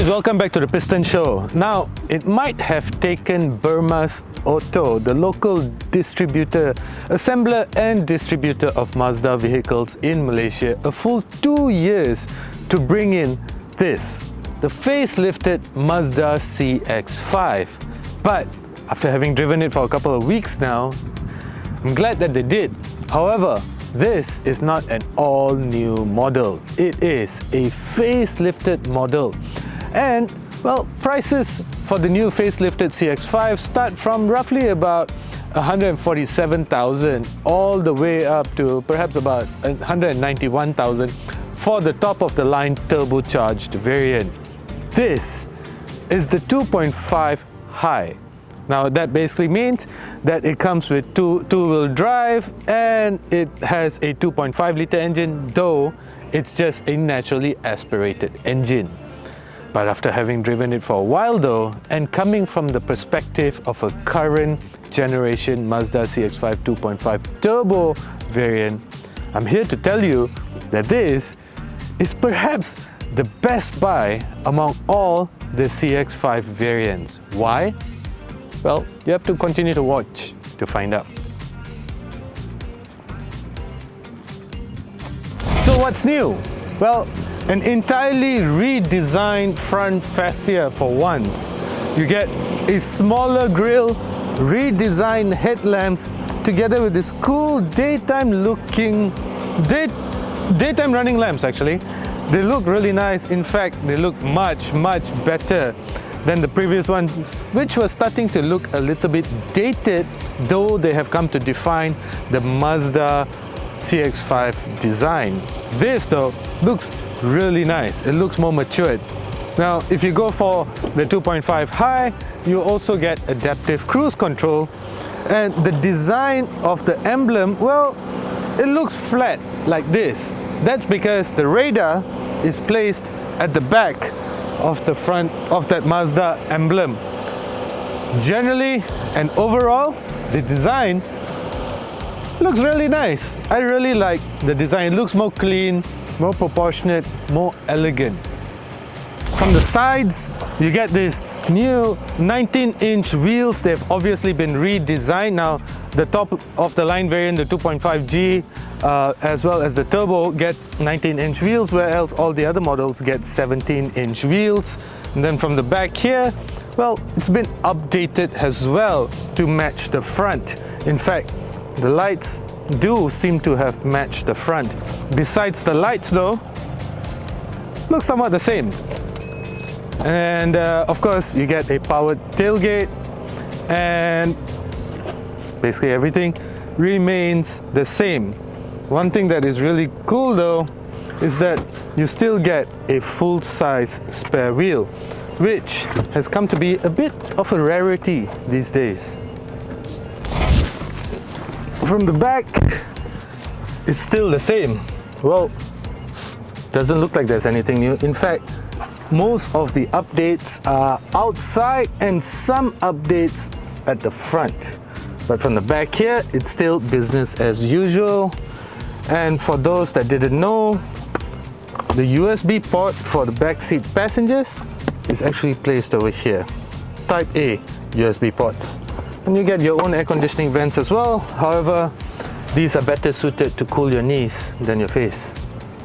guys, welcome back to the Piston Show. Now, it might have taken Burma's Auto, the local distributor, assembler and distributor of Mazda vehicles in Malaysia, a full 2 years to bring in this, the facelifted Mazda CX-5. But after having driven it for a couple of weeks now, I'm glad that they did. However, this is not an all-new model. It is a facelifted model. And, well, prices for the new facelifted CX-5 start from roughly about 147,000 all the way up to perhaps about 191,000 for the top-of-the-line turbocharged variant. This is the 2.5 high. Now that basically means that it comes with two-wheel drive and it has a 2.5 litre engine, though it's just a naturally aspirated engine. But after having driven it for a while though, and coming from the perspective of a current generation Mazda CX-5 2.5 turbo variant, I'm here to tell you that this is perhaps the best buy among all the CX-5 variants. Why? Well, you have to continue to watch to find out. So what's new? Well, an entirely redesigned front fascia for once. You get a smaller grille, redesigned headlamps, together with this cool daytime running lamps actually. They look really nice. In fact, they look much better than the previous ones, which was starting to look a little bit dated, though they have come to define the Mazda CX-5 design. This though looks really nice. It looks more matured. Now, if you go for the 2.5 high, you also get adaptive cruise control, and the design of the emblem, well, it looks flat like this. That's because the radar is placed at the back of the front of that Mazda emblem. Generally and overall, the design looks really nice. I really like the design. It looks more clean, more proportionate, more elegant. From the sides, you get this new 19-inch wheels. They've obviously been redesigned. Now, the top of the line variant, the 2.5G, as well as the turbo, get 19-inch wheels, whereas all the other models get 17-inch wheels. And then from the back here, well, it's been updated as well to match the front. In fact, the lights do seem to have matched the front. Besides the lights though, looks somewhat the same. And of course, you get a powered tailgate, and basically everything remains the same. One thing that is really cool though is that you still get a full-size spare wheel, which has come to be a bit of a rarity these days. From the back, it's still the same. Well, doesn't look like there's anything new. In fact, most of the updates are outside and some updates at the front. But from the back here, it's still business as usual. And for those that didn't know, the USB port for the backseat passengers is actually placed over here. Type A USB ports. And you get your own air conditioning vents as well. However, these are better suited to cool your knees than your face.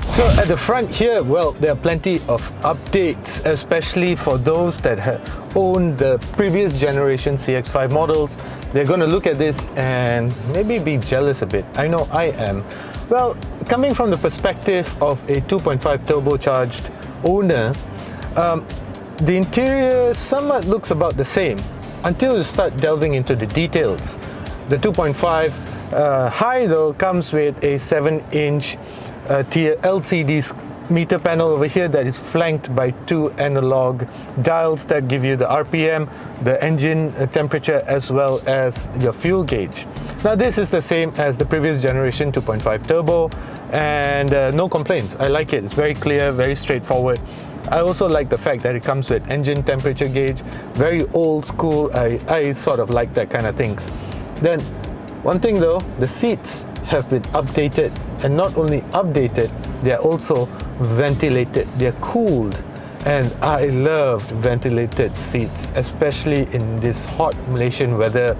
So at the front here, well, there are plenty of updates, especially for those that own the previous generation CX-5 models. They're going to look at this and maybe be jealous a bit. I know I am. Well, coming from the perspective of a 2.5 turbocharged owner, the interior somewhat looks about the same until you start delving into the details. The 2.5 high though comes with a 7-inch LCD meter panel over here that is flanked by 2 analog dials that give you the RPM, the engine temperature, as well as your fuel gauge. Now this is the same as the previous generation 2.5 turbo, and no complaints. I like it. It's very clear, very straightforward. I also like the fact that it comes with engine temperature gauge. Very old school. I sort of like that kind of things. Then one thing though, the seats have been updated, and not only updated, they are also ventilated, they're cooled. And I loved ventilated seats, especially in this hot Malaysian weather.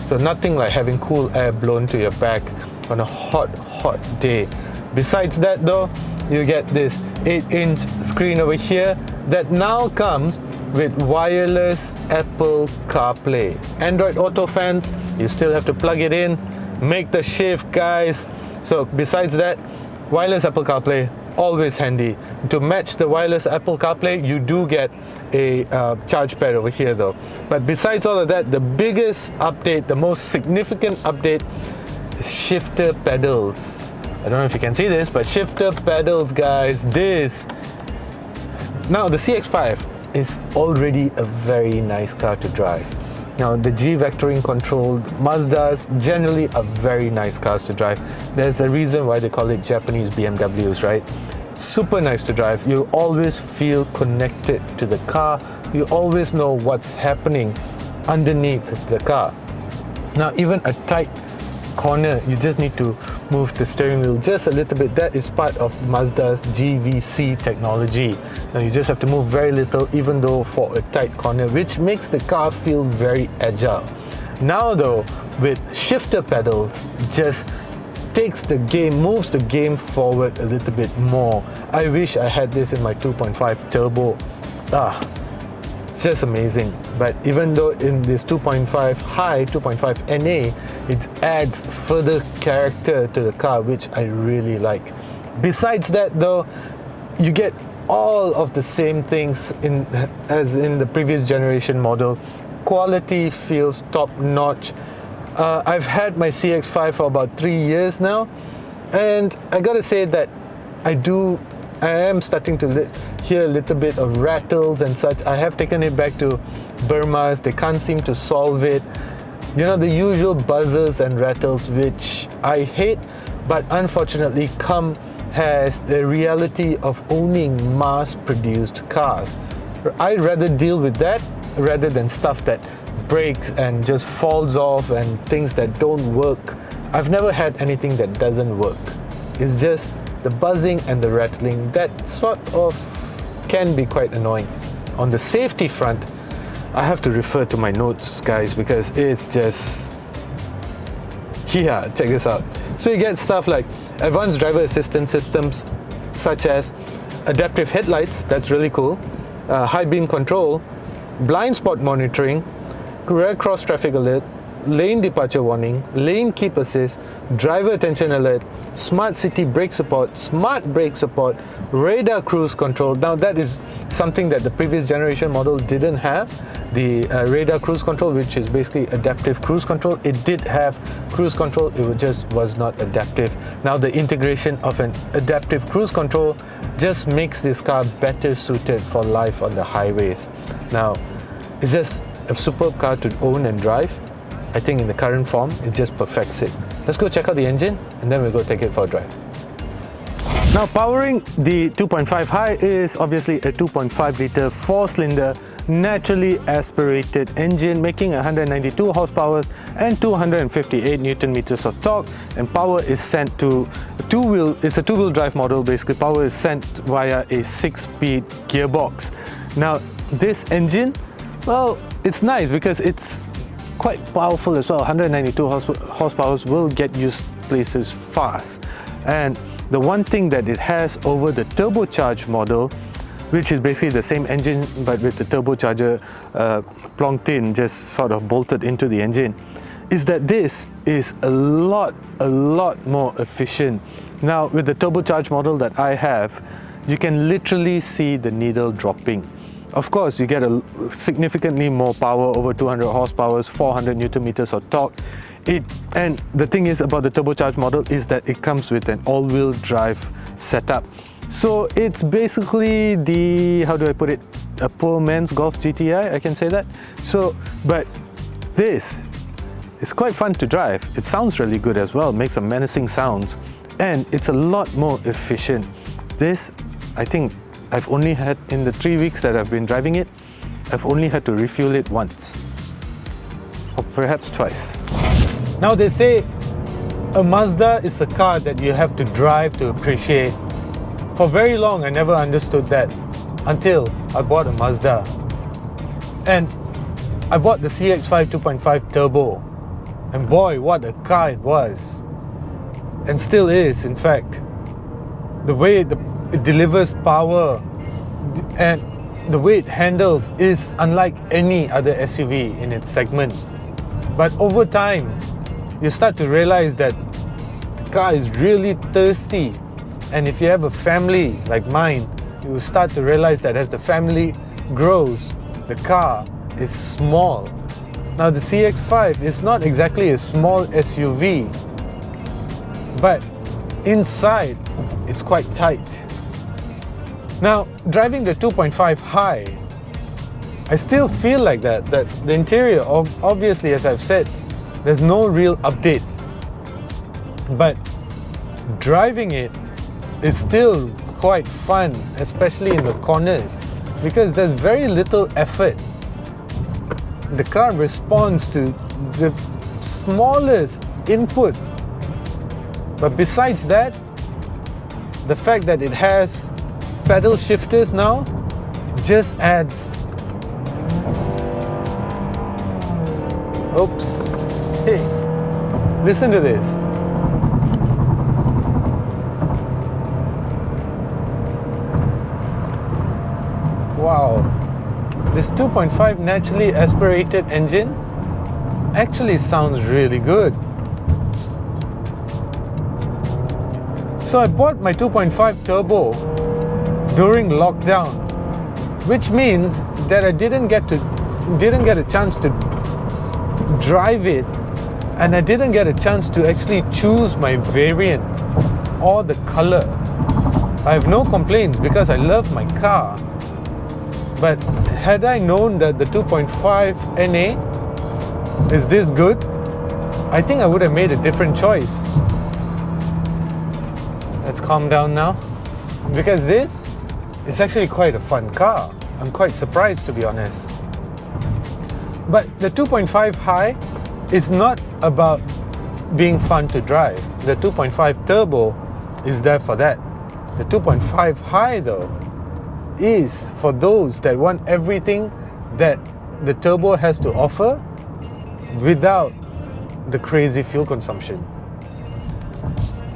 So nothing like having cool air blown to your back on a hot day. Besides that though, you get this 8-inch screen over here that now comes with wireless Apple CarPlay. Android Auto fans, you still have to plug it in, make the shift guys. So besides that, wireless Apple CarPlay, always handy. To match the wireless Apple CarPlay, you do get a charge pad over here though. But besides all of that, the biggest update, the most significant update is shifter pedals. I don't know if you can see this, but shifter pedals guys, now the CX-5 is already a very nice car to drive. Now the G vectoring controlled Mazdas generally are very nice cars to drive. There's a reason why they call it Japanese BMWs, right? Super nice to drive. You always feel connected to the car. You always know what's happening underneath the car. Now even a tight corner, you just need to move the steering wheel just a little bit. That is part of Mazda's GVC technology. Now you just have to move very little, even though for a tight corner, which makes the car feel very agile. Now though, with shifter pedals, just takes the game, moves the game forward a little bit more. I wish I had this in my 2.5 turbo. It's just amazing. But even though in this 2.5 high, 2.5 NA, it adds further character to the car, which I really like. Besides that though, you get all of the same things as in the previous generation model. Quality feels top notch. I've had my CX-5 for about 3 years now, and I gotta say that I am starting to hear a little bit of rattles and such. I have taken it back to Burma's, they can't seem to solve it. You know, the usual buzzers and rattles, which I hate, but unfortunately has the reality of owning mass-produced cars. I'd rather deal with that rather than stuff that breaks and just falls off and things that don't work. I've never had anything that doesn't work. It's just the buzzing and the rattling that sort of can be quite annoying. On the safety front, I have to refer to my notes guys, because it's just, yeah, check this out. So you get stuff like advanced driver assistance systems such as adaptive headlights, that's really cool, high beam control, blind spot monitoring, rear cross traffic alert, lane departure warning, lane keep assist, driver attention alert, smart city brake support, smart brake support, radar cruise control. Now that is something that the previous generation model didn't have. The radar cruise control, which is basically adaptive cruise control, it did have cruise control, it just was not adaptive. Now the integration of an adaptive cruise control just makes this car better suited for life on the highways. Now it's just a superb car to own and drive. I think in the current form, it just perfects it. Let's go check out the engine and then we'll go take it for a drive. Now powering the 2.5 high is obviously a 2.5 litre 4-cylinder naturally aspirated engine, making 192 horsepower and 258 Newton meters of torque, and power is sent to it's a two-wheel drive model. Basically power is sent via a 6-speed gearbox. Now this engine, well, it's nice because it's quite powerful as well. 192 horsepower will get you places fast. And the one thing that it has over the turbocharged model, which is basically the same engine but with the turbocharger plonked in, just sort of bolted into the engine, is that this is a lot more efficient. Now with the turbocharged model that I have, you can literally see the needle dropping. Of course, you get a significantly more power, over 200 horsepower, 400 Newton meters of torque. And the thing is about the turbocharged model is that it comes with an all-wheel drive setup. So it's basically the, how do I put it, a poor man's Golf GTI, I can say that. So, but this is quite fun to drive. It sounds really good as well, makes some menacing sounds, and it's a lot more efficient. This, I think, I've only had, in the 3 weeks that I've been driving it, I've only had to refuel it once, or perhaps twice. Now they say a Mazda is a car that you have to drive to appreciate. For very long I never understood that. until I bought a Mazda. And I bought the CX-5 2.5 Turbo. And boy, what a car it was. And still is, in fact. The way it delivers power and the way it handles is unlike any other SUV in its segment. But over time, you start to realize that the car is really thirsty. And if you have a family like mine, you will start to realize that as the family grows, the car is small. Now the CX-5 is not exactly a small SUV, but inside it's quite tight. Now, driving the 2.5 high, I still feel like that the interior, obviously, as I've said, there's no real update. But driving it is still quite fun, especially in the corners, because there's very little effort. The car responds to the smallest input. But besides that, the fact that it has pedal shifters now just adds. Oops. Hey, listen to this. Wow. This 2.5 naturally aspirated engine actually sounds really good. So I bought my 2.5 turbo during lockdown, which means that I didn't get a chance to drive it, and I didn't get a chance to actually choose my variant or the color. I have no complaints because I love my car. But had I known that the 2.5 NA is this good, I think I would have made a different choice. Let's calm down now, because this is actually quite a fun car. I'm quite surprised, to be honest. But the 2.5 high is not about being fun to drive. The 2.5 turbo is there for that. The 2.5 high, though, is for those that want everything that the turbo has to offer without the crazy fuel consumption.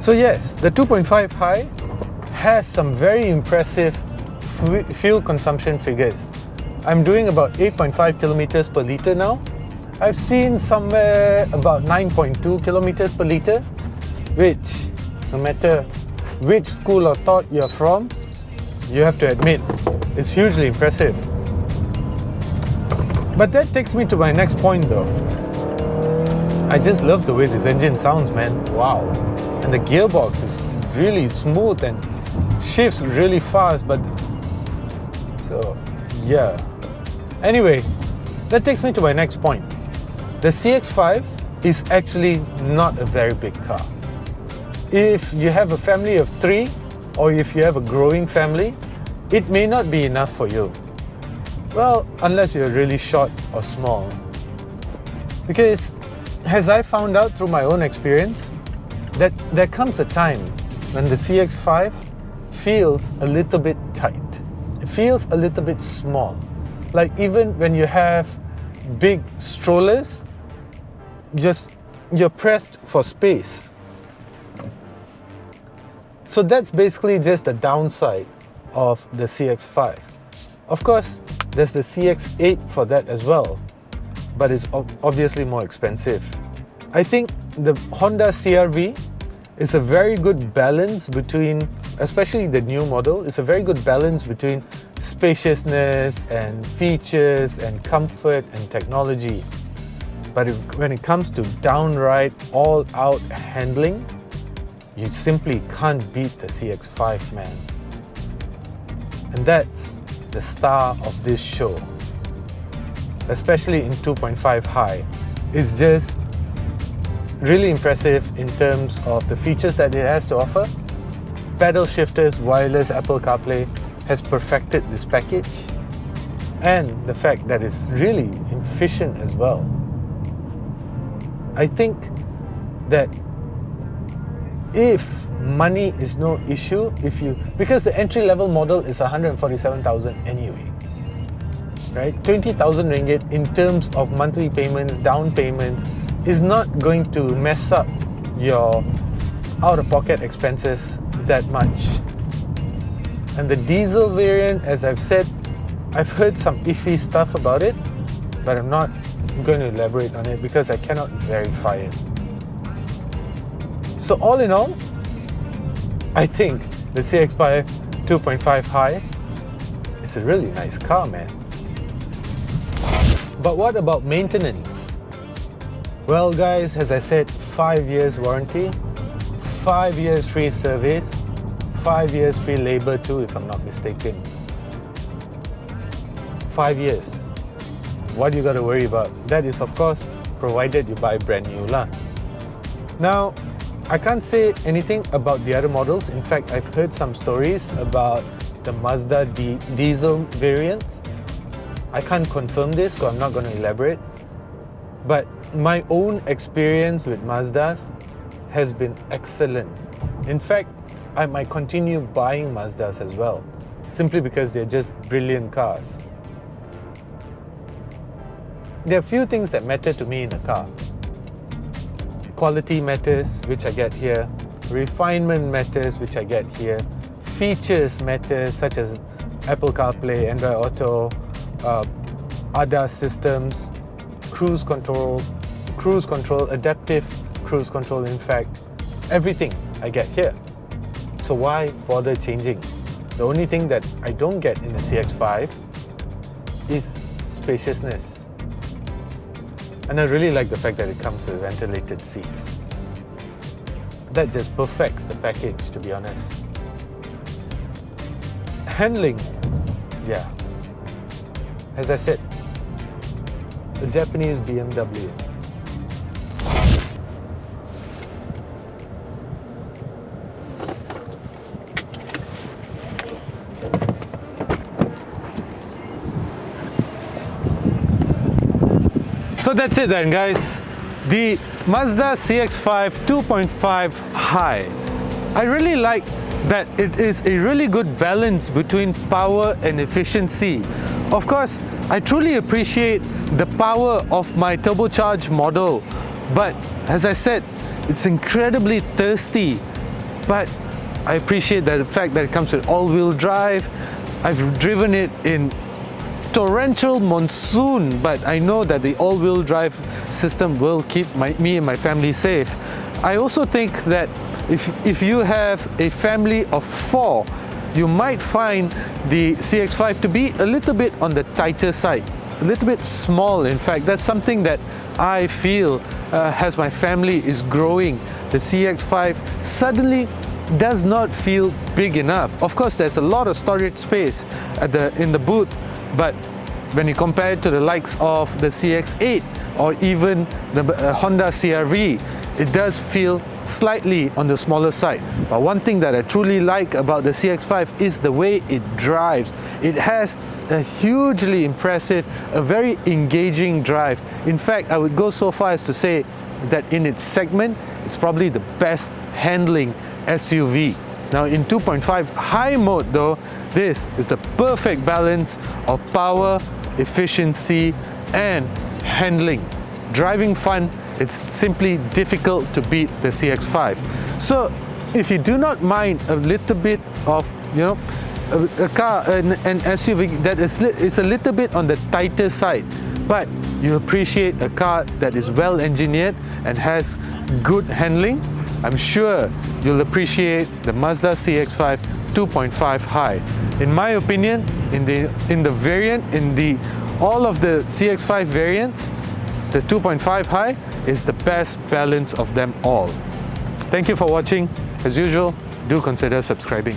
So yes, the 2.5 high has some very impressive fuel consumption figures. I'm doing about 8.5 kilometers per liter now. I've seen somewhere about 9.2 kilometers per liter, which, no matter which school of thought you're from, you have to admit, it's hugely impressive. But that takes me to my next point though. I just love the way this engine sounds, man. Wow. And the gearbox is really smooth and shifts really fast, but so yeah. Anyway, that takes me to my next point. The CX-5 is actually not a very big car. If you have a family of 3, or if you have a growing family, it may not be enough for you. Well, unless you're really short or small. Because, as I found out through my own experience, that there comes a time when the CX-5 feels a little bit tight. It feels a little bit small. Like even when you have big strollers, you're pressed for space. So that's basically just the downside of the CX-5. Of course, there's the CX-8 for that as well, but it's obviously more expensive. I think the Honda CR-V is a very good balance between, especially the new model, it's a very good balance between spaciousness and features and comfort and technology. But when it comes to downright all-out handling, you simply can't beat the CX-5, man. And that's the star of this show, especially in 2.5 high. It's just really impressive in terms of the features that it has to offer. Pedal shifters, wireless Apple CarPlay has perfected this package, and the fact that it's really efficient as well. I think that if money is no issue, because the entry-level model is 147,000 anyway, right? 20,000 ringgit in terms of monthly payments, down payments, is not going to mess up your out-of-pocket expenses that much. And the diesel variant, as I've said, I've heard some iffy stuff about it, but I'm not going to elaborate on it because I cannot verify it. So all in all, I think the CX-5 2.5 High is a really nice car, man. But what about maintenance? Well guys, as I said, 5 years warranty, 5 years free service, 5 years free labor too, if I'm not mistaken. 5 years. What you got to worry about? That is, of course, provided you buy brand new lah. Now, I can't say anything about the other models. In fact, I've heard some stories about the Mazda diesel variants. I can't confirm this, so I'm not going to elaborate. But my own experience with Mazdas has been excellent. In fact, I might continue buying Mazdas as well, simply because they're just brilliant cars. There are a few things that matter to me in a car. Quality matters, which I get here. Refinement matters, which I get here. Features matter, such as Apple CarPlay, Android Auto, ADAS systems, cruise control, adaptive cruise control, in fact, everything I get here. So why bother changing? The only thing that I don't get in the CX-5 is spaciousness. And I really like the fact that it comes with ventilated seats. That just perfects the package, to be honest. Handling, yeah. As I said, the Japanese BMW. So that's it then, guys. The Mazda CX-5 2.5 High. I really like that it is a really good balance between power and efficiency. Of course, I truly appreciate the power of my turbocharged model, but as I said, it's incredibly thirsty. But I appreciate the fact that it comes with all-wheel drive. I've driven it in torrential monsoon, but I know that the all-wheel drive system will keep me and my family safe. I also think that if you have a family of 4, you might find the CX-5 to be a little bit on the tighter side, a little bit small. In fact, that's something that I feel as my family is growing. The CX-5 suddenly does not feel big enough. Of course, there's a lot of storage space in the boot, but when you compare it to the likes of the CX-8 or even the Honda CR-V, it does feel slightly on the smaller side. But one thing that I truly like about the CX-5 is the way it drives. It has a hugely impressive, a very engaging drive. In fact, I would go so far as to say that in its segment, it's probably the best handling SUV. Now in 2.5 high mode though, this is the perfect balance of power, efficiency and handling. Driving fun, it's simply difficult to beat the CX-5. So if you do not mind a little bit of, a car, an SUV that is a little bit on the tighter side, but you appreciate a car that is well engineered and has good handling, I'm sure you'll appreciate the Mazda CX-5 2.5 High. In my opinion, in all of the CX-5 variants, the 2.5 High is the best balance of them all. Thank you for watching. As usual, do consider subscribing.